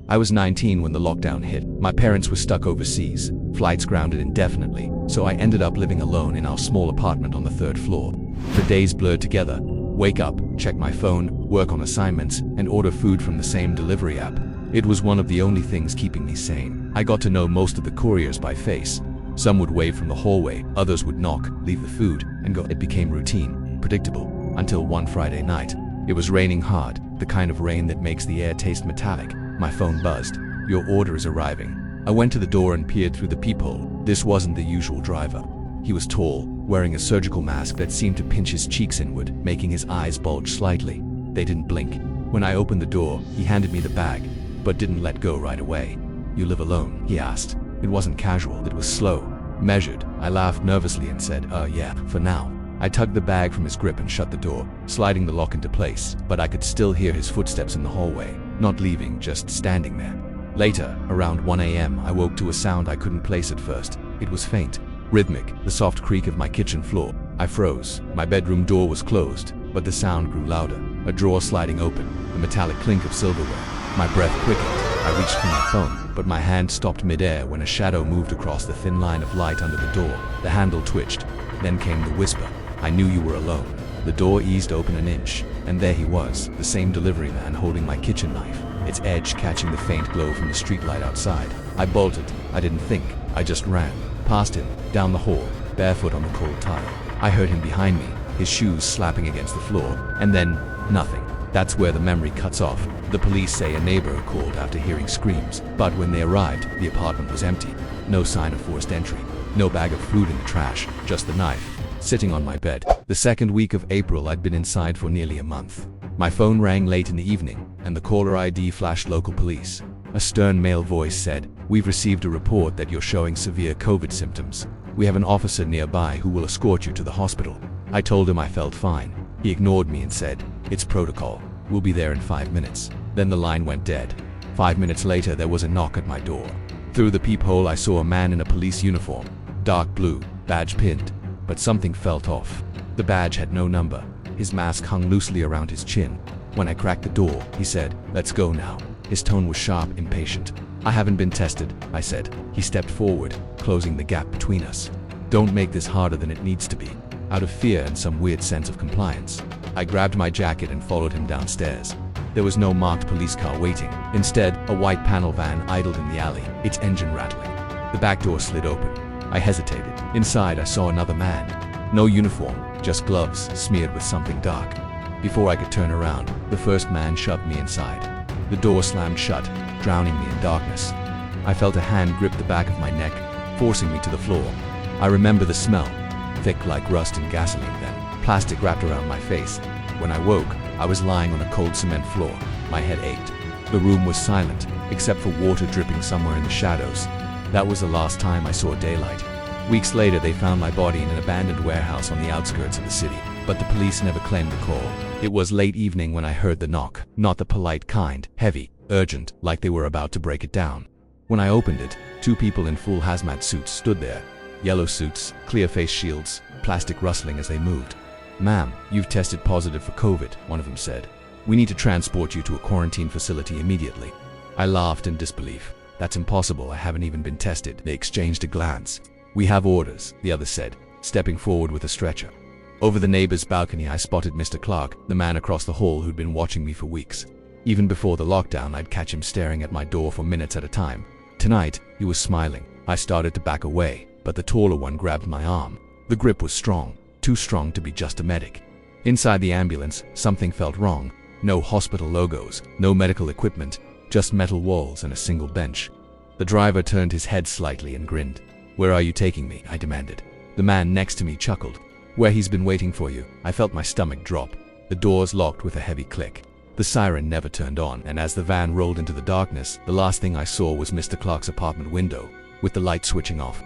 I was 19 when the lockdown hit. My parents were stuck overseas, flights grounded indefinitely, so I ended up living alone in our small apartment on the 3rd floor. The days blurred together. Wake up, check my phone, work on assignments, and order food from the same delivery app. It was one of the only things keeping me sane. I got to know most of the couriers by face. Some would wave from the hallway, others would knock, leave the food, and go. It became routine, predictable, until one Friday night. It was raining hard, the kind of rain that makes the air taste metallic. My phone buzzed. Your order is arriving. I went to the door and peered through the peephole. This wasn't the usual driver. He was tall, wearing a surgical mask that seemed to pinch his cheeks inward, making his eyes bulge slightly. They didn't blink. When I opened the door, he handed me the bag, but didn't let go right away. You live alone? He asked. It wasn't casual, it was slow, measured. I laughed nervously and said, yeah, for now. I tugged the bag from his grip and shut the door, sliding the lock into place, but I could still hear his footsteps in the hallway, not leaving, just standing there. Later, around 1 a.m., I woke to a sound I couldn't place at first. It was faint, rhythmic, the soft creak of my kitchen floor. I froze. My bedroom door was closed, but the sound grew louder. A drawer sliding open, the metallic clink of silverware. My breath quickened. I reached for my phone, but my hand stopped midair when a shadow moved across the thin line of light under the door. The handle twitched. Then came the whisper. I knew you were alone. The door eased open an inch, and there he was, the same delivery man holding my kitchen knife, its edge catching the faint glow from the streetlight outside. I bolted. I didn't think. I just ran. Past him, down the hall, barefoot on the cold tile. I heard him behind me, his shoes slapping against the floor, and then nothing. That's where the memory cuts off. The police say a neighbor called after hearing screams, but when they arrived, the apartment was empty. No sign of forced entry. No bag of food in the trash, just the knife, sitting on my bed. The second week of April, I'd been inside for nearly a month. My phone rang late in the evening, and the caller ID flashed local police. A stern male voice said, "We've received a report that you're showing severe COVID symptoms. We have an officer nearby who will escort you to the hospital." I told him I felt fine. He ignored me and said, "It's protocol. We'll be there in 5 minutes." Then the line went dead. 5 minutes later, there was a knock at my door. Through the peephole, I saw a man in a police uniform, dark blue, badge pinned, but something felt off. The badge had no number. His mask hung loosely around his chin. When I cracked the door, he said, "Let's go now." His tone was sharp, impatient. "I haven't been tested," I said. He stepped forward, closing the gap between us. "Don't make this harder than it needs to be." Out of fear and some weird sense of compliance, I grabbed my jacket and followed him downstairs. There was no marked police car waiting. Instead, a white panel van idled in the alley, its engine rattling. The back door slid open. I hesitated. Inside, I saw another man. No uniform, just gloves smeared with something dark. Before I could turn around, the first man shoved me inside. The door slammed shut, drowning me in darkness. I felt a hand grip the back of my neck, forcing me to the floor. I remember the smell, thick like rust and gasoline then, plastic wrapped around my face. When I woke, I was lying on a cold cement floor. My head ached. The room was silent, except for water dripping somewhere in the shadows. That was the last time I saw daylight. Weeks later, they found my body in an abandoned warehouse on the outskirts of the city, but the police never claimed the call. It was late evening when I heard the knock, not the polite kind, heavy, urgent, like they were about to break it down. When I opened it, 2 people in full hazmat suits stood there. Yellow suits, clear face shields, plastic rustling as they moved. "Ma'am, you've tested positive for COVID," one of them said. "We need to transport you to a quarantine facility immediately." I laughed in disbelief. "That's impossible, I haven't even been tested." They exchanged a glance. "We have orders," the other said, stepping forward with a stretcher. Over the neighbor's balcony, I spotted Mr. Clark, the man across the hall who'd been watching me for weeks. Even before the lockdown, I'd catch him staring at my door for minutes at a time. Tonight, he was smiling. I started to back away, but the taller one grabbed my arm. The grip was strong, too strong to be just a medic. Inside the ambulance, something felt wrong. No hospital logos, no medical equipment, just metal walls and a single bench. The driver turned his head slightly and grinned. "Where are you taking me?" I demanded. The man next to me chuckled. "Where he's been waiting for you." I felt my stomach drop. The doors locked with a heavy click. The siren never turned on, and as the van rolled into the darkness, the last thing I saw was Mr. Clark's apartment window, with the light switching off.